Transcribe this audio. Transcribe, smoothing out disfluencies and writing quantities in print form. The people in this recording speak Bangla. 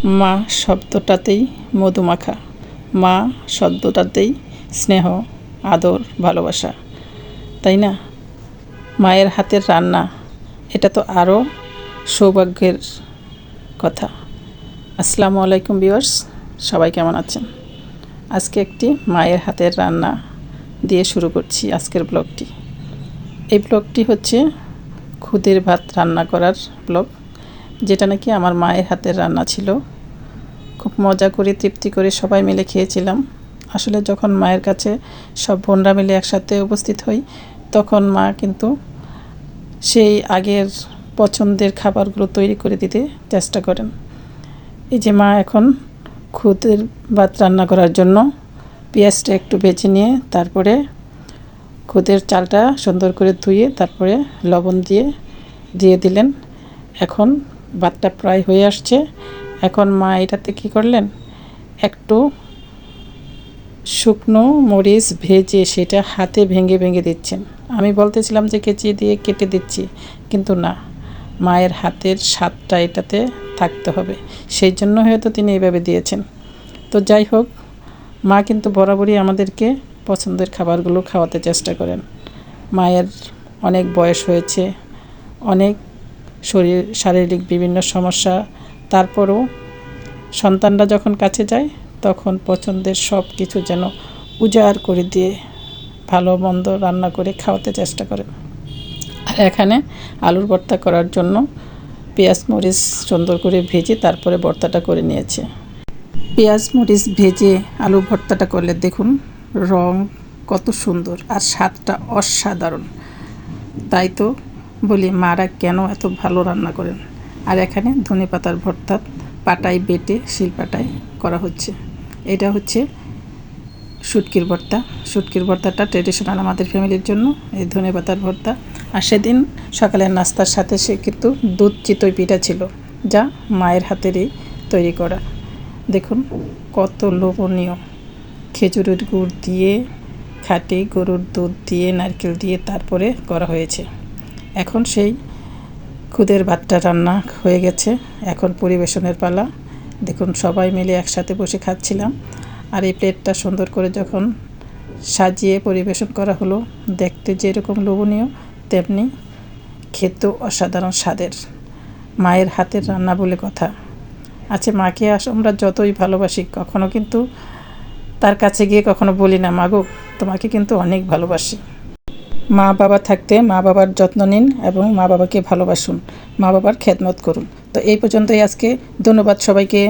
মা শব্দটাতেই মধুমাখা, মা শব্দটাতেই স্নেহ, আদর, ভালোবাসা, তাই না? মায়ের হাতের রান্না, এটা তো আরও সৌভাগ্যের কথা। আসসালামু আলাইকুম ভিউয়ার্স, সবাই কেমন আছেন? আজকে একটি মায়ের হাতের রান্না দিয়ে শুরু করছি আজকের ব্লগটি। এই ব্লগটি হচ্ছে খুদের ভাত রান্না করার ব্লগ, যেটা নাকি আমার মায়ের হাতের রান্না ছিল। খুব মজা করে তৃপ্তি করে সবাই মিলে খেয়েছিলাম। আসলে যখন মায়ের কাছে সব বোনরা মিলে একসাথে উপস্থিত হই, তখন মা কিন্তু সেই আগের পছন্দের খাবারগুলো তৈরি করে দিতে চেষ্টা করেন। এই যে মা এখন খুদের ভাত রান্না করার জন্য পেঁয়াজটা একটু ভেজে নিয়ে তারপরে খুদের চালটা সুন্দর করে ধুয়ে তারপরে লবণ দিয়ে দিলেন। এখন ভাতটা প্রায় হয়ে আসছে। এখন মা এটাতে কী করলেন, একটু শুকনো মরিচ ভেজে সেটা হাতে ভেঙে ভেঙে দিচ্ছেন। আমি বলতেছিলাম যে কেচি দিয়ে কেটে দিচ্ছি, কিন্তু না, মায়ের হাতের স্বাদটা এটাতে থাকতে হবে, সেই জন্য হয়তো তিনি এইভাবে দিয়েছেন। তো যাই হোক, মা কিন্তু বরাবরই আমাদেরকে পছন্দের খাবারগুলো খাওয়াতে চেষ্টা করেন। মায়ের অনেক বয়স হয়েছে, অনেক শারীরিক বিভিন্ন সমস্যা, তারপরও সন্তানরা যখন কাছে যায় তখন পছন্দের সব কিছু যেন উজাড় করে দিয়ে ভালো মন্দ রান্না করে খাওয়াতে চেষ্টা করেন। আর এখানে আলুর ভর্তা করার জন্য পেঁয়াজ মরিচ সুন্দর করে ভেজে তারপরে ভর্তাটা করে নিয়েছে। পেঁয়াজ মরিচ ভেজে আলু ভর্তাটা করলে দেখুন রং কত সুন্দর আর স্বাদটা অসাধারণ। তাই তো বলি মারা কেন এত ভালো রান্না করেন। আর এখানে ধনেপাতার ভর্তা পাটায় বেটে শিলপাটায় করা হচ্ছে। এটা হচ্ছে শুটকির ভর্তা। শুটকির ভর্তাটা ট্রেডিশনাল আমাদের ফ্যামিলির জন্য, এই ধনেপাতার ভর্তা। আর সেদিন সকালের নাস্তার সাথে সে কিন্তু দুধ চিতই পিঠা ছিল, যা মায়ের হাতেরই তৈরি করা। দেখুন কত লোভনীয়, খেজুরের গুড় দিয়ে, খাঁটি গরুর দুধ দিয়ে, নারকেল দিয়ে তারপরে করা হয়েছে। এখন সেই খুদের ভাতটা রান্না হয়ে গেছে, এখন পরিবেশনের পালা। দেখুন সবাই মিলে একসাথে বসে খাচ্ছিলাম। আর এই প্লেটটা সুন্দর করে যখন সাজিয়ে পরিবেশন করা হলো, দেখতে যেরকম লোভনীয় তেমনি খেতেও অসাধারণ স্বাদের। মায়ের হাতের রান্না বলে কথা আছে। মাকে আমরা যতই ভালোবাসি, কখনো কিন্তু তার কাছে গিয়ে কখনো বলি না, মাগো তোমাকে কিন্তু অনেক ভালোবাসি। মা বাবা থাকতে মা বাবার যত্ন নিন এবং মা বাবাকে ভালোবাসুন, মা বাবার খেদমত করুন। তো এই পর্যন্তই আজকে। ধন্যবাদ সবাইকে।